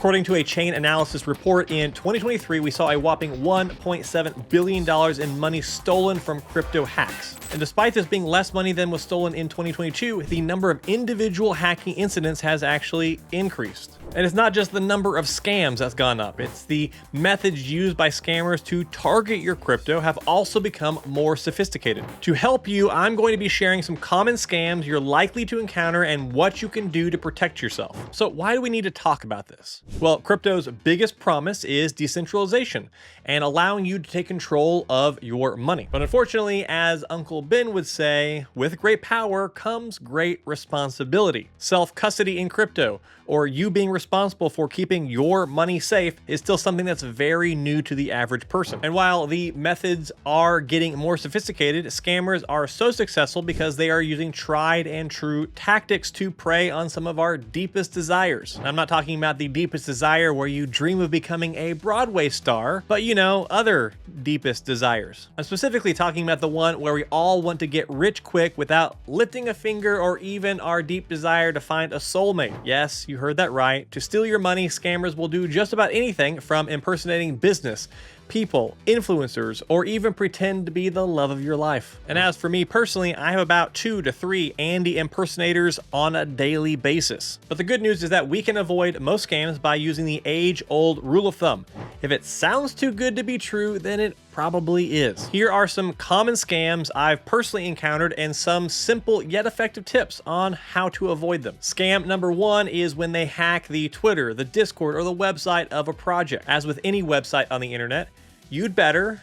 According to a chain analysis report, in 2023, we saw a whopping $1.7 billion in money stolen from crypto hacks. And despite this being less money than was stolen in 2022, the number of individual hacking incidents has actually increased. And it's not just the number of scams that's gone up, it's the methods used by scammers to target your crypto have also become more sophisticated. To help you, I'm going to be sharing some common scams you're likely to encounter and what you can do to protect yourself. So why do we need to talk about this? Well, crypto's biggest promise is decentralization and allowing you to take control of your money. But unfortunately, as Uncle Ben would say, with great power comes great responsibility. Self-custody in crypto, or you being responsible for keeping your money safe, is still something that's very new to the average person. And while the methods are getting more sophisticated, scammers are so successful because they are using tried and true tactics to prey on some of our deepest desires. I'm not talking about the deepest desire where you dream of becoming a Broadway star, but you know, other deepest desires. I'm specifically talking about the one where we all want to get rich quick without lifting a finger, or even our deep desire to find a soulmate. Yes, you heard that right. To steal your money, scammers will do just about anything from impersonating business, people, influencers, or even pretend to be the love of your life. And as for me personally, I have about 2 to 3 Andy impersonators on a daily basis. But the good news is that we can avoid most scams by using the age-old rule of thumb. If it sounds too good to be true, then it probably is. Here are some common scams I've personally encountered and some simple yet effective tips on how to avoid them. Scam number 1 is when they hack the Twitter, the Discord, or the website of a project. As with any website on the internet, you'd better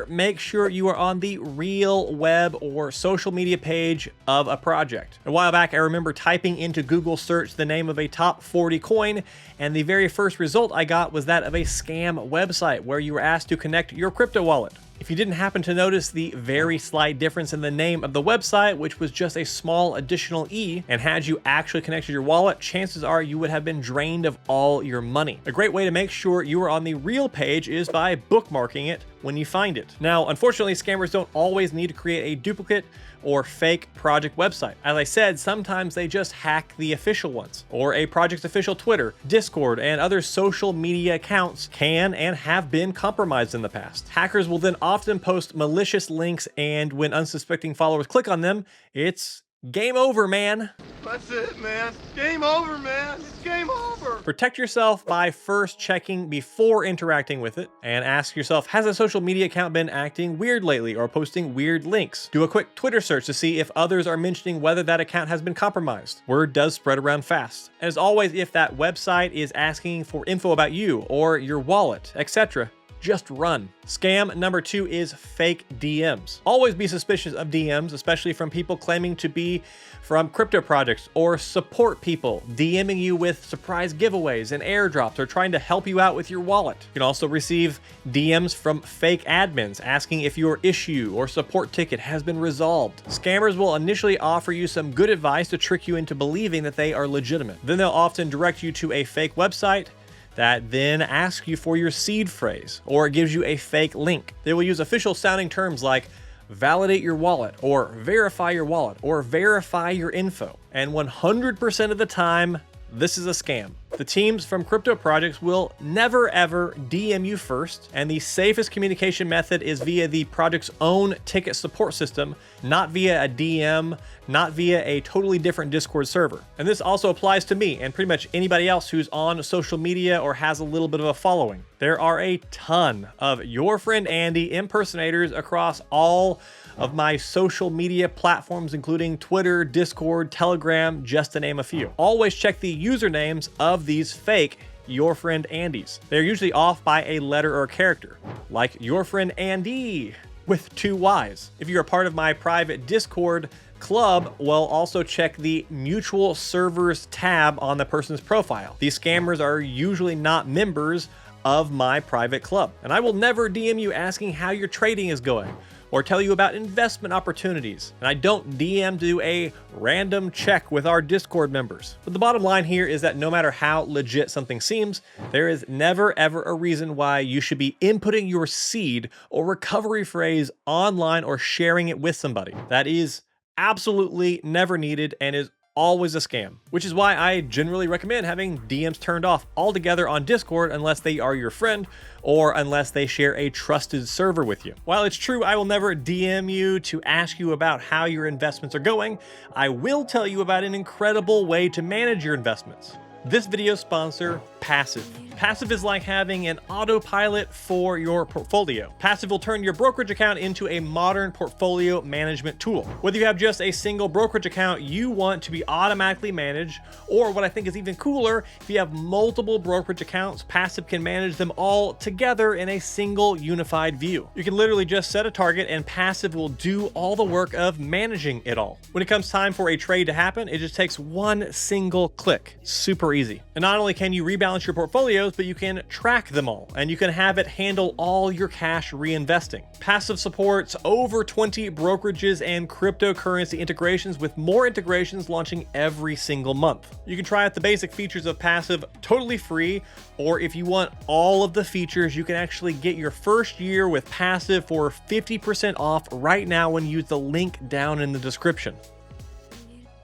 make sure you are on the real web or social media page of a project. A while back, I remember typing into Google search the name of a top 40 coin, and the very first result I got was that of a scam website where you were asked to connect your crypto wallet. If you didn't happen to notice the very slight difference in the name of the website, which was just a small additional E, and had you actually connected your wallet, chances are you would have been drained of all your money. A great way to make sure you are on the real page is by bookmarking it when you find it. Now, unfortunately, scammers don't always need to create a duplicate or fake project website. As I said, sometimes they just hack the official ones, or a project's official Twitter, Discord, and other social media accounts can and have been compromised in the past. Hackers will then often post malicious links, and when unsuspecting followers click on them, it's game over, man. That's it, man. Game over, man. It's game over. Protect yourself by first checking before interacting with it, and ask yourself, has a social media account been acting weird lately or posting weird links? Do a quick Twitter search to see if others are mentioning whether that account has been compromised. Word does spread around fast. And as always, if that website is asking for info about you or your wallet, etc., just run. Scam number 2 is fake DMs. Always be suspicious of DMs, especially from people claiming to be from crypto projects or support people, DMing you with surprise giveaways and airdrops, or trying to help you out with your wallet. You can also receive DMs from fake admins asking if your issue or support ticket has been resolved. Scammers will initially offer you some good advice to trick you into believing that they are legitimate. Then they'll often direct you to a fake website that then asks you for your seed phrase, or it gives you a fake link. They will use official sounding terms like validate your wallet, or verify your wallet, or verify your info. And 100% of the time, this is a scam. The teams from crypto projects will never ever DM you first, and the safest communication method is via the project's own ticket support system, not via a DM, not via a totally different Discord server. And this also applies to me and pretty much anybody else who's on social media or has a little bit of a following. There are a ton of Your Friend Andy impersonators across all of my social media platforms, including Twitter, Discord, Telegram, just to name a few. Always check the usernames of these fake Your Friend Andys. They're usually off by a letter or a character, like Your Friend Andy with 2 Ys. If you're a part of my private Discord club, well, also check the mutual servers tab on the person's profile. These scammers are usually not members of my private club, and I will never DM you asking how your trading is going or tell you about investment opportunities. And I don't DM to do a random check with our Discord members. But the bottom line here is that no matter how legit something seems, there is never ever a reason why you should be inputting your seed or recovery phrase online or sharing it with somebody. That is absolutely never needed and is always a scam, which is why I generally recommend having DMs turned off altogether on Discord unless they are your friend or unless they share a trusted server with you. While it's true I will never DM you to ask you about how your investments are going, I will tell you about an incredible way to manage your investments. This video sponsor, Passive. Passive is like having an autopilot for your portfolio. Passive will turn your brokerage account into a modern portfolio management tool. Whether you have just a single brokerage account you want to be automatically managed, or what I think is even cooler, if you have multiple brokerage accounts, Passive can manage them all together in a single unified view. You can literally just set a target and Passive will do all the work of managing it all. When it comes time for a trade to happen, it just takes one single click. Super easy. And not only can you rebalance your portfolios, but you can track them all, and you can have it handle all your cash reinvesting. Passive supports over 20 brokerages and cryptocurrency integrations, with more integrations launching every single month. You can try out the basic features of Passive totally free, or if you want all of the features, you can actually get your first year with Passive for 50% off right now when you use the link down in the description.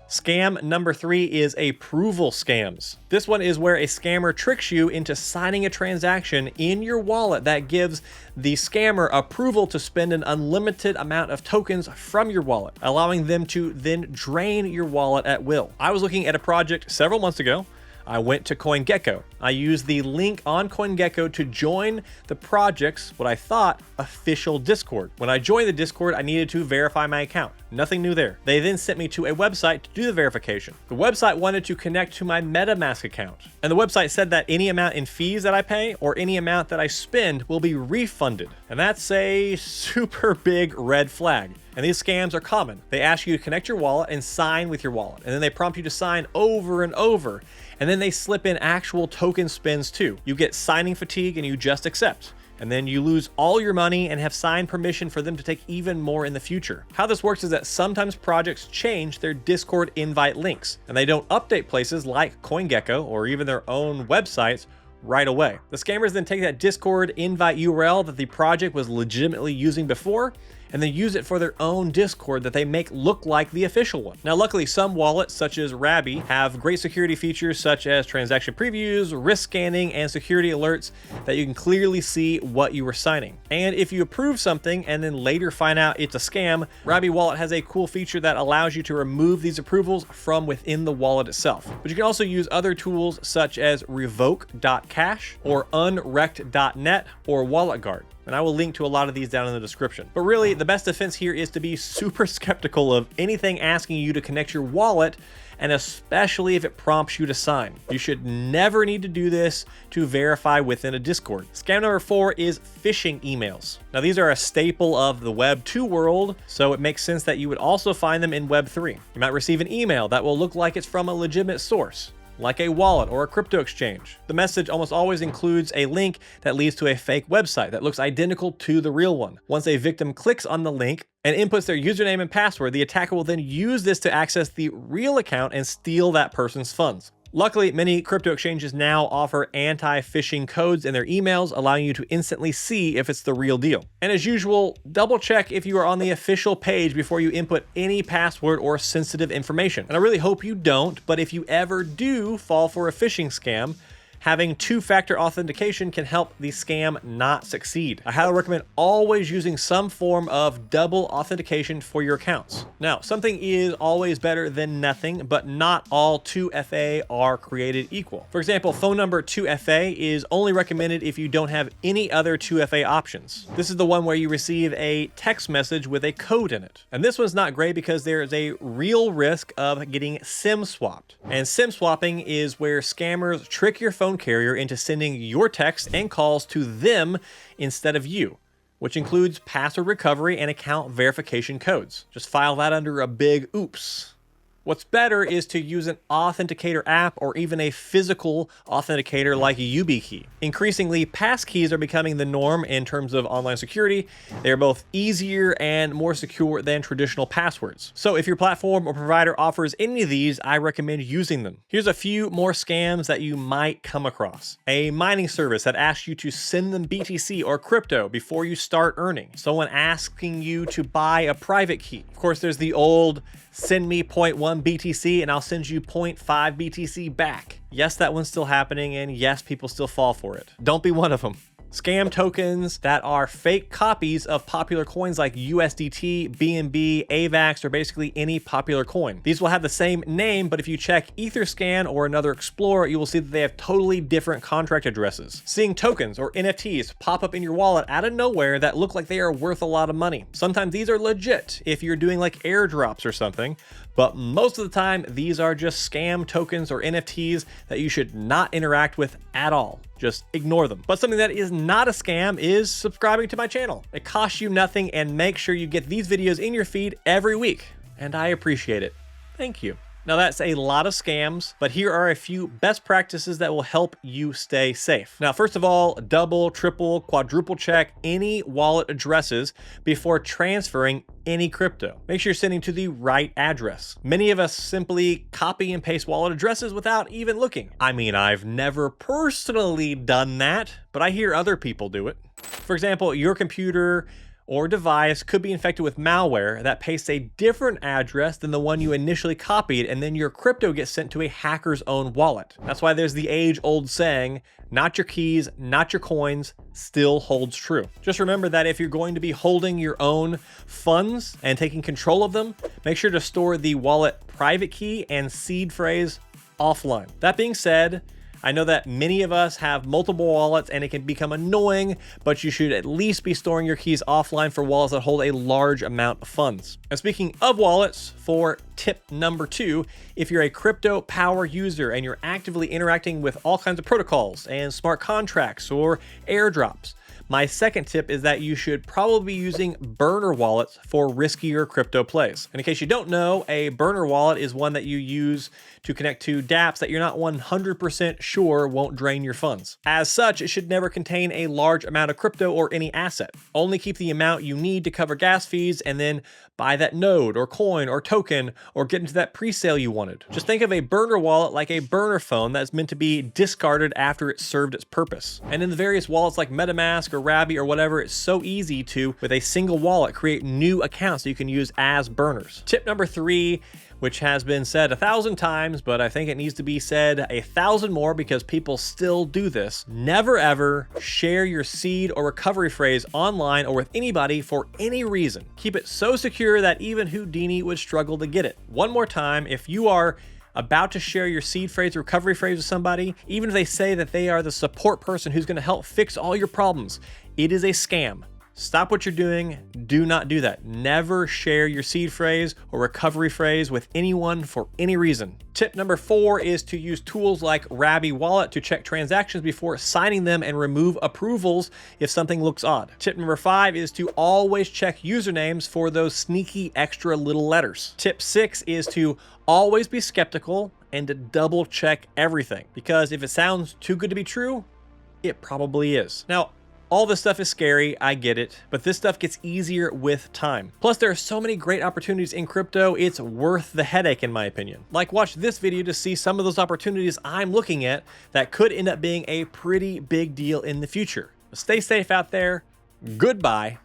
Scam number 3 is approval scams. This one is where a scammer tricks you into signing a transaction in your wallet that gives the scammer approval to spend an unlimited amount of tokens from your wallet, allowing them to then drain your wallet at will. I was looking at a project several months ago. I went to CoinGecko. I used the link on CoinGecko to join the project's, what I thought, official Discord. When I joined the Discord, I needed to verify my account. Nothing new there. They then sent me to a website to do the verification. The website wanted to connect to my MetaMask account. And the website said that any amount in fees that I pay or any amount that I spend will be refunded. And that's a super big red flag. And these scams are common. They ask you to connect your wallet and sign with your wallet. And then they prompt you to sign over and over. And then they slip in actual token spins too. You get signing fatigue and you just accept. And then you lose all your money and have signed permission for them to take even more in the future. How this works is that sometimes projects change their Discord invite links, and they don't update places like CoinGecko or even their own websites right away. The scammers then take that Discord invite URL that the project was legitimately using before and then use it for their own Discord that they make look like the official one. Now, luckily, some wallets, such as Rabby, have great security features such as transaction previews, risk scanning, and security alerts that you can clearly see what you were signing. And if you approve something and then later find out it's a scam, Rabby Wallet has a cool feature that allows you to remove these approvals from within the wallet itself. But you can also use other tools such as revoke.cash or unrect.net or WalletGuard. And I will link to a lot of these down in the description. But really, the best defense here is to be super skeptical of anything asking you to connect your wallet, and especially if it prompts you to sign. You should never need to do this to verify within a Discord. Scam number 4 is phishing emails. Now, these are a staple of the Web 2 world, so it makes sense that you would also find them in Web 3. You might receive an email that will look like it's from a legitimate source, like a wallet or a crypto exchange. The message almost always includes a link that leads to a fake website that looks identical to the real one. Once a victim clicks on the link and inputs their username and password, the attacker will then use this to access the real account and steal that person's funds. Luckily, many crypto exchanges now offer anti-phishing codes in their emails, allowing you to instantly see if it's the real deal. And as usual, double check if you are on the official page before you input any password or sensitive information. And I really hope you don't, but if you ever do fall for a phishing scam, having two-factor authentication can help the scam not succeed. I highly recommend always using some form of double authentication for your accounts. Now, something is always better than nothing, but not all 2FA are created equal. For example, phone number 2FA is only recommended if you don't have any other 2FA options. This is the one where you receive a text message with a code in it. And this one's not great because there is a real risk of getting SIM swapped. And SIM swapping is where scammers trick your phone carrier into sending your texts and calls to them instead of you, which includes password recovery and account verification codes. Just file that under a big oops. What's better is to use an authenticator app or even a physical authenticator like YubiKey. Increasingly, passkeys are becoming the norm in terms of online security. They are both easier and more secure than traditional passwords. So if your platform or provider offers any of these, I recommend using them. Here's a few more scams that you might come across. A mining service that asks you to send them BTC or crypto before you start earning. Someone asking you to buy a private key. Of course, there's the old send me 0.1 1 BTC and I'll send you 0.5 BTC back. Yes, that one's still happening, and yes, people still fall for it. Don't be one of them. Scam tokens that are fake copies of popular coins like USDT, BNB, AVAX, or basically any popular coin. These will have the same name, but if you check Etherscan or another explorer, you will see that they have totally different contract addresses. Seeing tokens or NFTs pop up in your wallet out of nowhere that look like they are worth a lot of money. Sometimes these are legit if you're doing like airdrops or something, but most of the time these are just scam tokens or NFTs that you should not interact with at all. Just ignore them. But something that is not a scam is subscribing to my channel. It costs you nothing, and make sure you get these videos in your feed every week. And I appreciate it. Thank you. Now that's a lot of scams, but here are a few best practices that will help you stay safe. Now, first of all, double, triple, quadruple check any wallet addresses before transferring any crypto. Make sure you're sending to the right address. Many of us simply copy and paste wallet addresses without even looking. I mean, I've never personally done that, but I hear other people do it. For example, your computer or device could be infected with malware that pastes a different address than the one you initially copied, and then your crypto gets sent to a hacker's own wallet. That's why there's the age-old saying, not your keys, not your coins, still holds true. Just remember that if you're going to be holding your own funds and taking control of them, make sure to store the wallet private key and seed phrase offline. That being said, I know that many of us have multiple wallets and it can become annoying, but you should at least be storing your keys offline for wallets that hold a large amount of funds. And speaking of wallets, for tip number 2, if you're a crypto power user and you're actively interacting with all kinds of protocols and smart contracts or airdrops, my second tip is that you should probably be using burner wallets for riskier crypto plays. And in case you don't know, a burner wallet is one that you use to connect to dApps that you're not 100% sure won't drain your funds. As such, it should never contain a large amount of crypto or any asset. Only keep the amount you need to cover gas fees and then buy that node or coin or token or get into that pre-sale you wanted. Just think of a burner wallet like a burner phone that's meant to be discarded after it served its purpose. And in the various wallets like MetaMask or Rabby or whatever, it's so easy to, with a single wallet, create new accounts that you can use as burners. Tip number 3, which has been said 1,000 times, but I think it needs to be said 1,000 more because people still do this. Never ever share your seed or recovery phrase online or with anybody for any reason. Keep it so secure that even Houdini would struggle to get it. One more time, if you are about to share your seed phrase or recovery phrase with somebody, even if they say that they are the support person who's gonna help fix all your problems, it is a scam. Stop what you're doing. Do not do that. Never share your seed phrase or recovery phrase with anyone for any reason. Tip number 4 is to use tools like Rabby Wallet to check transactions before signing them and remove approvals if something looks odd. Tip number 5 is to always check usernames for those sneaky extra little letters. Tip 6 is to always be skeptical and to double check everything, because if it sounds too good to be true, it probably is. Now, all this stuff is scary, I get it, but this stuff gets easier with time. Plus, there are so many great opportunities in crypto, it's worth the headache in my opinion. Like, watch this video to see some of those opportunities I'm looking at that could end up being a pretty big deal in the future. Stay safe out there. Goodbye.